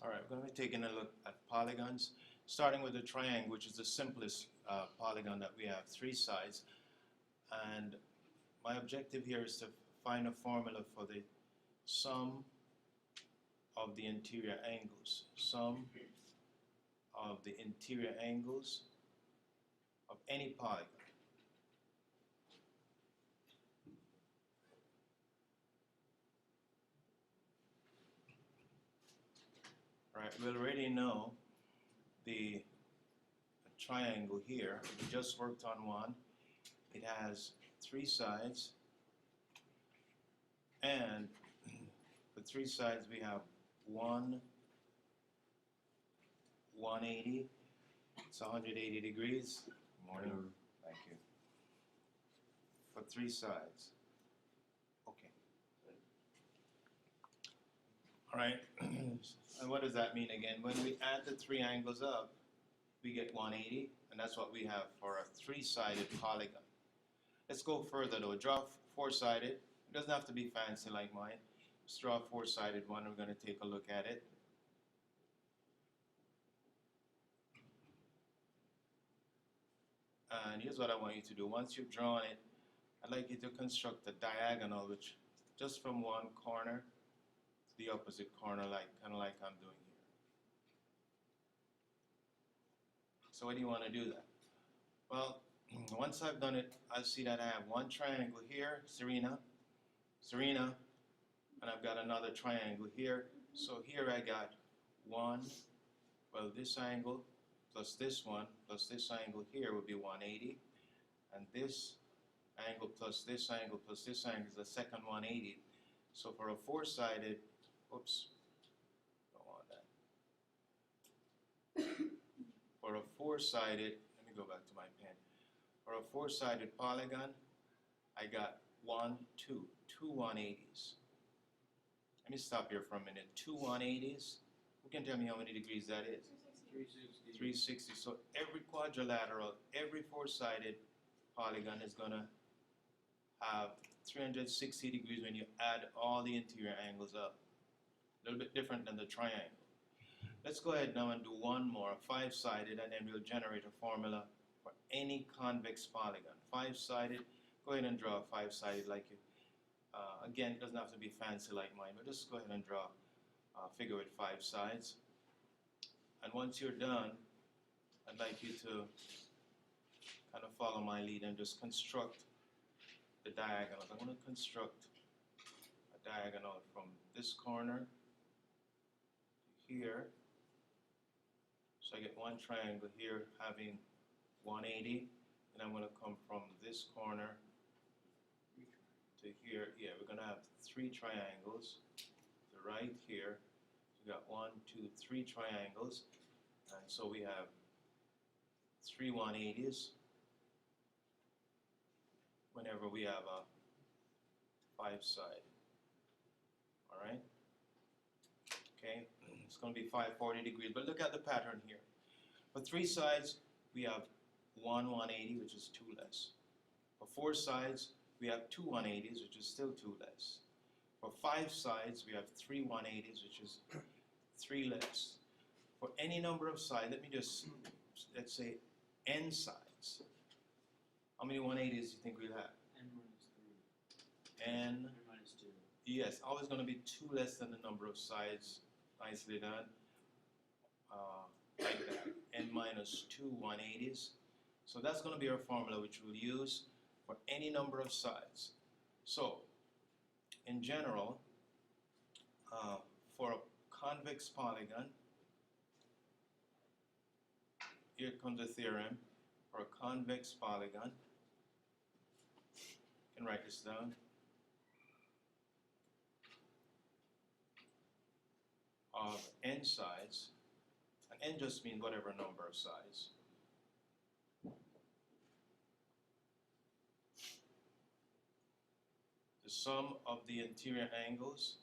Alright, we're going to be taking a look at polygons, starting with the triangle, which is the simplest polygon that we have, three sides. And my objective here is to find a formula for the sum of the interior angles. Sum of the interior angles of any polygon. Right, we already know the triangle here. We just worked on one. It has three sides, and for three sides we have 180. It's 180 degrees. Good morning. Thank you. For three sides. Okay. All right. And what does that mean again? When we add the three angles up, we get 180, and that's what we have for a three-sided polygon. Let's go further though. Draw four-sided. It doesn't have to be fancy like mine. Let's draw a four-sided one. We're going to take a look at it. And here's what I want you to do. Once you've drawn it, I'd like you to construct a diagonal, which just from one corner to the opposite corner, kind of like I'm doing here. So what do you want to do that? Well, once I've done it, I'll see that I have one triangle here, Serena, and I've got another triangle here. So here I got this angle plus this one plus this angle here would be 180, and this angle plus this angle plus this angle is the second 180. So for a four-sided, oops, don't want that. For a four-sided, let me go back to my pen. For a four-sided polygon, I got two 180s. Let me stop here for a minute. Two 180s. Who can tell me how many degrees that is? 360. 360. So every quadrilateral, every four-sided polygon is going to have 360 degrees when you add all the interior angles up. A little bit different than the triangle. Let's go ahead now and do one more, a five-sided, and then we'll generate a formula for any convex polygon. Five-sided, go ahead and draw a five-sided like you. Again, it doesn't have to be fancy like mine, but just go ahead and draw a figure with five sides. And once you're done, I'd like you to kind of follow my lead and just construct the diagonals. I'm going to construct a diagonal from this corner to here. So I get one triangle here having 180, and I'm going to come from this corner to here. Yeah, we're going to have three triangles. To right here, we got 1, 2, 3 triangles, and so we have three 180s whenever we have a five-side. All right. Okay, it's going to be 540 degrees, but look at the pattern here. For three sides, we have one 180, which is two less. For four sides, we have two 180s, which is still two less. For five sides, we have three 180s, which is three less. For any number of sides, let's say n sides. How many 180s do you think we'll have? N minus 3. N minus 2. Yes, always going to be two less than the number of sides. Nicely done. Like that. N minus 2 180s. So that's going to be our formula, which we'll use for any number of sides. So, in general, for a convex polygon, here comes the theorem. For a convex polygon, you can write this down. Of n sides, and n just means whatever number of sides. The sum of the interior angles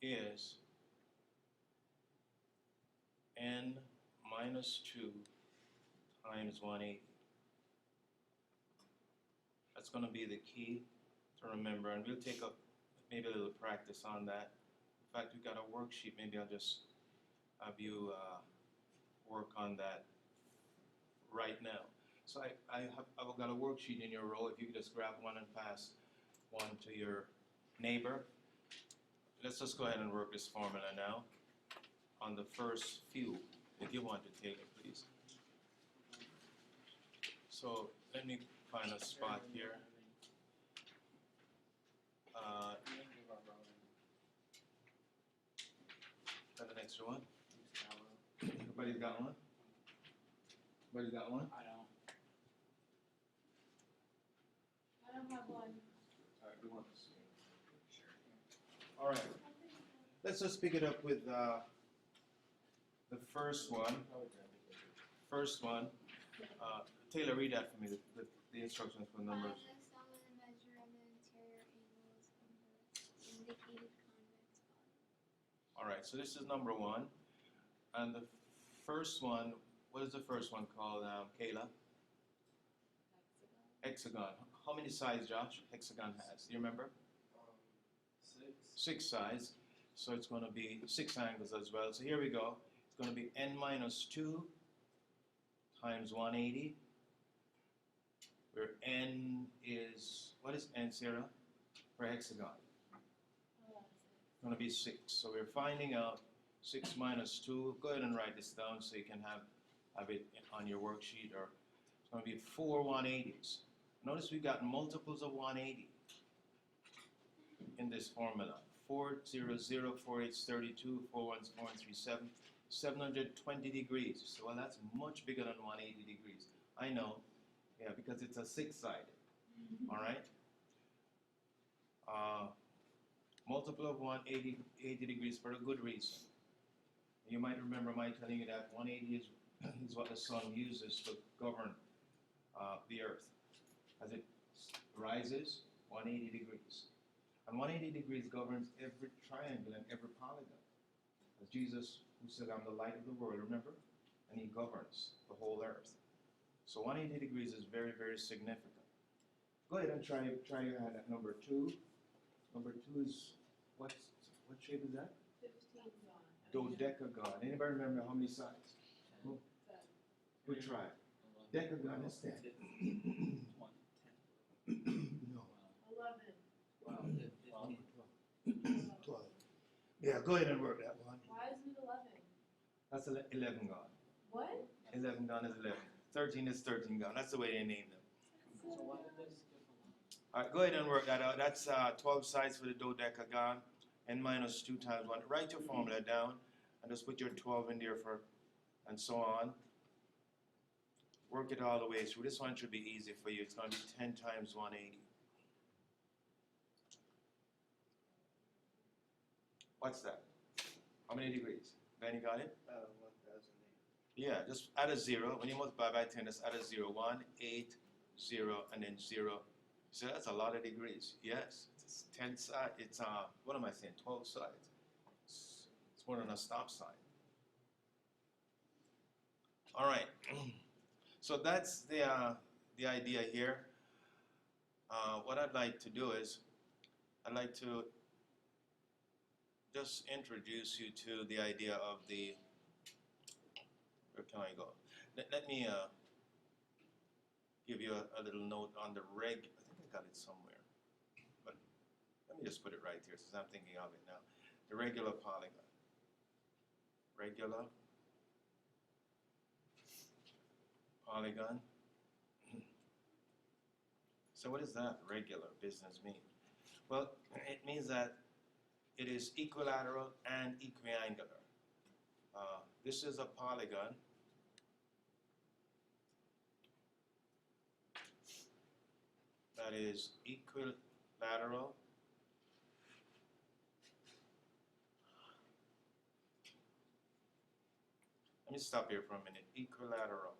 is n minus 2 times 180. That's going to be the key to remember, and we'll take maybe a little practice on that. In fact, we've got a worksheet. Maybe I'll just have you work on that right now. So I've got a worksheet in your row. If you could just grab one and pass one to your neighbor. Let's just go ahead and work this formula now on the first few, if you want to take it, please. So let me find a spot here. Got an extra one? Everybody's got one? Everybody's got one? I don't. I don't have one. Alright, we want this. All right. Let's just pick it up with the first one. First one. Taylor, read that for me, the instructions for the numbers. Find the sum and the measure of the interior angles of the indicated convex body. All right, so this is number one. And the first one, what is the first one called, Kayla? Hexagon. How many sides, Josh, hexagon has? Do you remember? 6 sides. So it's going to be 6 angles as well. So here we go. It's going to be n minus 2 times 180. Where n is, what is n, Sarah? For hexagon. It's going to be 6. So we're finding out 6 minus 2. Go ahead and write this down so you can have it on your worksheet. Or it's going to be 4 180s. Notice we've got multiples of 180 in this formula. 4 0 0 4 8 32, 4 1 4 and 3 7, 720 degrees. So well, that's much bigger than 180 degrees. I know, yeah, because it's a 6-sided. All right. Multiple of 180 degrees for a good reason. You might remember my telling you that 180 is what the sun uses to govern the earth. As it rises, 180 degrees. And 180 degrees governs every triangle and every polygon. As Jesus, who said, I'm the light of the world, remember? And he governs the whole earth. So 180 degrees is very, very significant. Go ahead and try your hand at number 2. Number 2 is, what shape is that? 15. Dodecagon. Anybody remember how many sides? Good try. Decagon is 10. No. 11. 12. Yeah, go ahead and work that one. Why isn't it 11? That's 11 gone. What? 11 gone is 11. 13 is 13 gone. That's the way they name them. So why did this All right, go ahead and work that out. That's 12 sides for the dodecagon. N minus 2 times 1. Write your formula down and just put your 12 in there and so on. Work it all the way through. This one should be easy for you. It's going to be 10 times 180. What's that? How many degrees? Ben, you got it? 1,008. Yeah, just add a 0. When you multiply by 10, just add a 0. 1, 8, 0, and then 0. So that's a lot of degrees. Yes, it's 10 sides. It's, what am I saying? 12 sides. It's more than a stop sign. All right. So that's the idea here. What I'd like to do is, I'd like to just introduce you to the idea of the, where can I go? Let me give you a little note on the I think I got it somewhere, but let me just put it right here since I'm thinking of it now. The regular polygon. Regular polygon. So what does that regular business mean? Well, it means that it is equilateral and equiangular. This is a polygon. That is equilateral Let me stop here for a minute. Equilateral.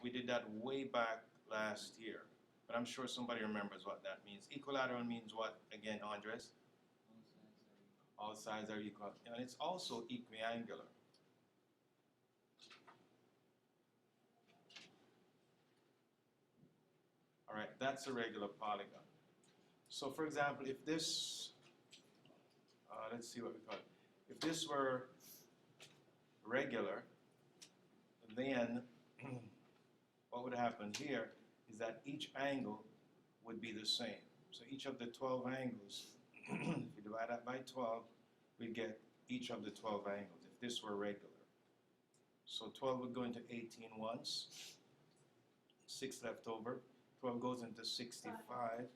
We did that way back last year, but I'm sure somebody remembers what that means. Equilateral means what again, Andres? All sides are equal. And it's also equiangular. All right, that's a regular polygon. So for example, if this, let's see what we call it. If this were regular, then what would happen here is that each angle would be the same. So each of the 12 angles, if you divide that by 12, we get each of the 12 angles, if this were regular. So 12 would go into 18 once, 6 left over, 12 goes into 65,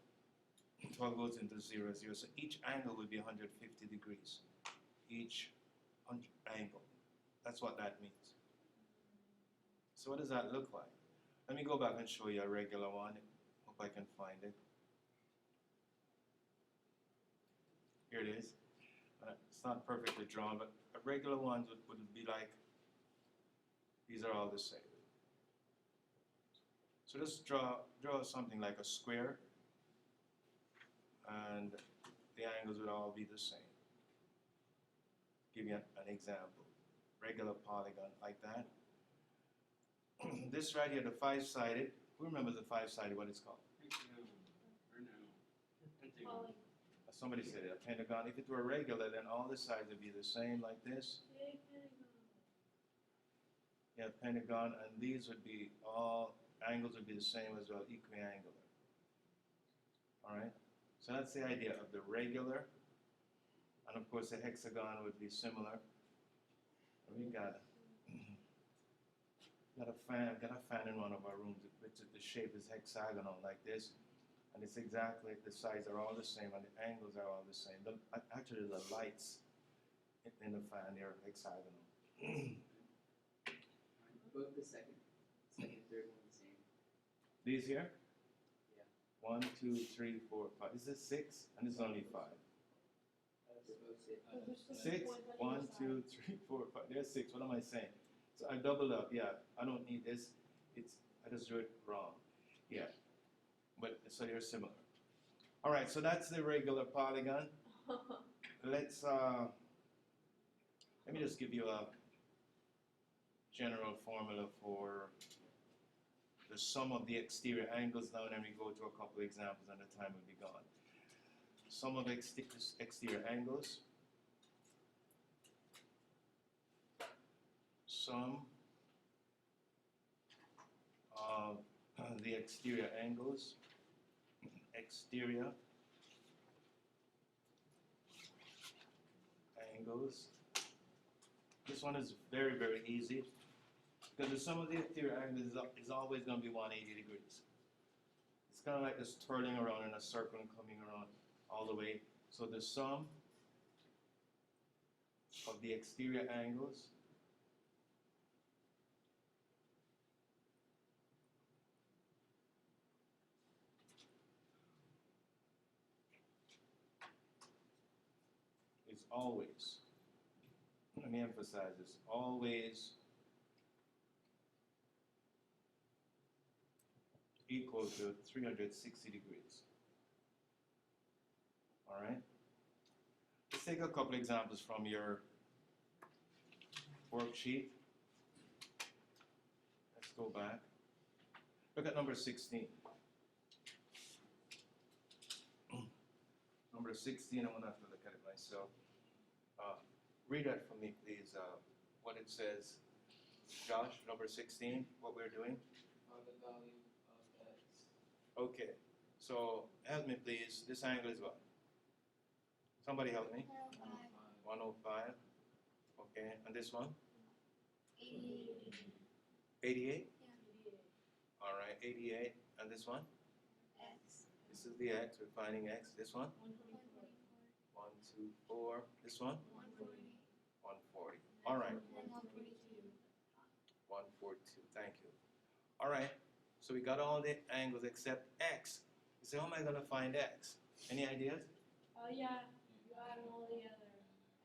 12 goes into 0, 0. So each angle would be 150 degrees, each angle. That's what that means. So what does that look like? Let me go back and show you a regular one. Hope I can find it. Here it is. It's not perfectly drawn, but a regular one would be like, these are all the same. So just draw something like a square, and the angles would all be the same. Give you an example. Regular polygon like that. This right here, the five-sided. Who remembers the five-sided? What it's called? Polygon. Somebody said it. A pentagon. If it were regular, then all the sides would be the same, like this. Yeah, pentagon, and these would be all angles would be the same as well, equiangular. All right. So that's the idea of the regular, and of course the hexagon would be similar. And we got a fan in one of our rooms, which the shape is hexagonal like this, and it's exactly, the sides are all the same and the angles are all the same. Actually, the lights in the fan, they're hexagonal. Both the second, third one the same. These here? Yeah. 1, 2, 3, 4, 5. Is this 6? And this is only 5. They're both 6. 6? 1, 2, 3, 4, 5. There's 6. What am I saying? So I doubled up. Yeah, I don't need this. I just drew it wrong. Yeah. But so they're similar. All right, so that's the regular polygon. Let me just give you a general formula for the sum of the exterior angles now, and then we go to a couple of examples and the time will be gone. Sum of exterior angles. Sum of the exterior angles. Exterior angles. This one is very, very easy, because the sum of the exterior angles is always going to be 180 degrees. It's kind of like this twirling around in a circle and coming around all the way. So the sum of the exterior angles is always, let me emphasize this, always equal to 360 degrees. All right? Let's take a couple examples from your worksheet. Let's go back. Look at number 16. Number 16, I'm going to have to look at it myself. Read that for me, please, what it says. Josh, number 16, what we're doing. Find the value of x. Okay, so help me, please. This angle is what? Somebody help me. 105. Okay, and this one? 88. 88? Yeah. All right, 88. And this one? X. This is the x. We're finding x. This one? 144. 1, 2, 4. This one? 140. 140. All right, And 142. 142. Thank you. All right, so we got all the angles except x. You say, how am I going to find x? Any ideas? Yeah, you add them all together,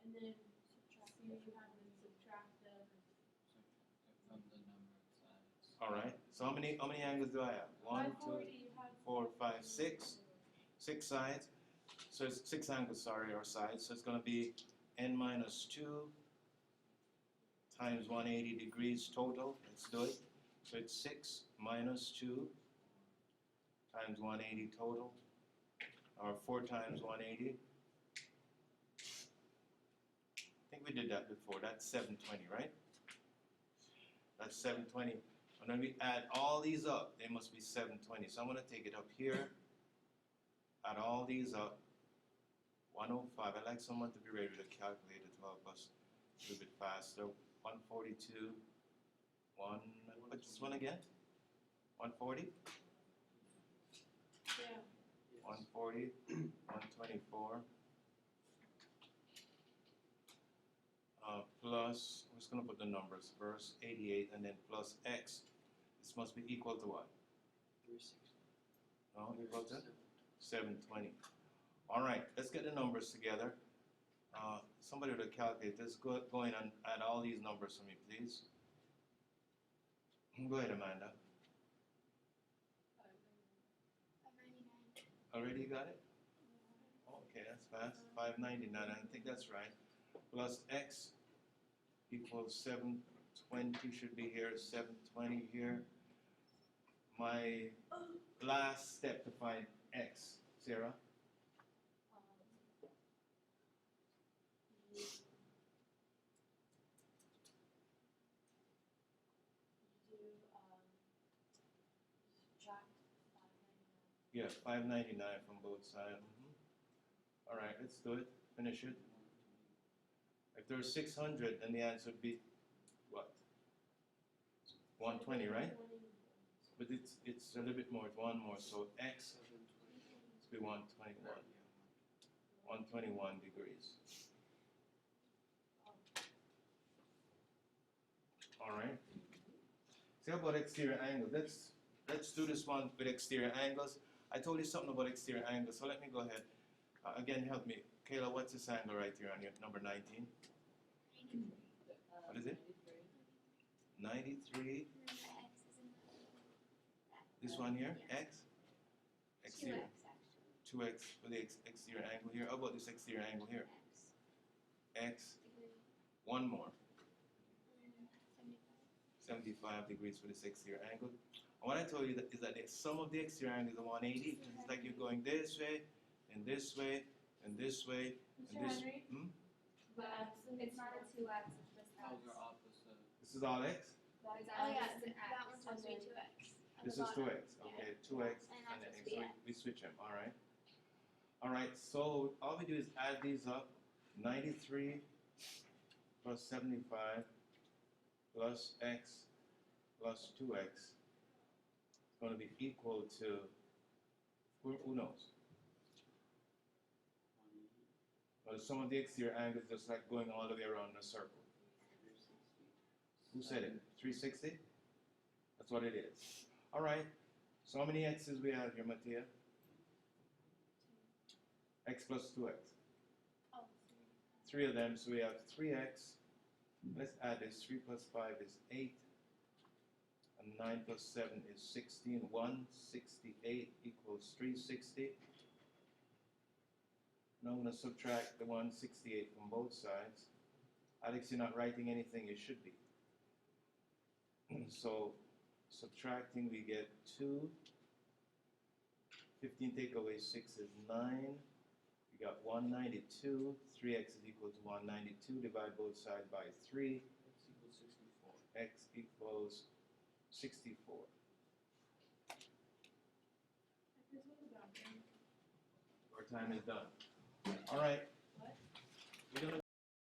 and then subtract. You have them subtract them. From the number of sides. All right, so how many angles do I have? 1, 2, 540, you have 4, 5, 6. 6 sides. So it's 6 angles, sorry, or sides. So it's going to be n minus 2 times 180 degrees total. Let's do it. So it's 6 minus 2 times 180 total, or 4 times 180. I think we did that before. That's 720, right? That's 720. And then we add all these up, they must be 720. So I'm going to take it up here, add all these up. 105. I'd like someone to be ready with a calculator to help us a little bit faster. 142. What's this one again? 140? Yeah. 140, 124. Plus, I'm just going to put the numbers first, 88, and then plus x. This must be equal to what? 360. No, equal to 720. All right, let's get the numbers together. Somebody with a calculator, let's go in and add all these numbers for me, please. Go ahead, Amanda. 599. Already got it? Okay, that's fast. 599, I think that's right. Plus x equals 720 should be here, 720 here. My last step to find x, Sarah. You subtract 599. Yeah, 599 from both sides. All right, let's do it. Finish it. If there's 600, then the answer would be what? 120, right? But it's a little bit more. It's one more. So x must be 121. 121 degrees. All right. See about exterior angles. Let's do this one with exterior angles. I told you something about exterior angles, so let me go ahead. Again, help me. Kayla, what's this angle right here on your number 19? What is it? 93. This one here, x? Exterior. 2x for the exterior angle here. How about this exterior angle here? X. One more. 75 degrees for this exterior angle. And what I told you is that the sum of the exterior angles is 180. It's like you're going this way, and this way, and this way, and this. But It's not a 2x, it's just Those x. are opposite. This is all x? Oh yeah, that one's supposed to be 2x. This is 2x. Okay, 2x, and then x. So we switch them. All right. All right. So all we do is add these up. 93 plus 75 plus x plus 2x is going to be equal to, who knows? Well, some of the exterior angles just like going all the way around a circle. Who said it? 360? That's what it is. All right. So how many x's we have here, Mattia? X plus 2x. Oh, 3 of them, so we have 3x. Let's add this. 3 plus 5 is 8. And 9 plus 7 is 16. 168 equals 360. Now I'm going to subtract the 168 from both sides. Alex, you're not writing anything, you should be. So subtracting, we get 2. 15 take away 6 is 9. We got 192. 3x is equal to 192. Divide both sides by 3. X equals 64. X equals 64. Our time is done. All right. What? We're gonna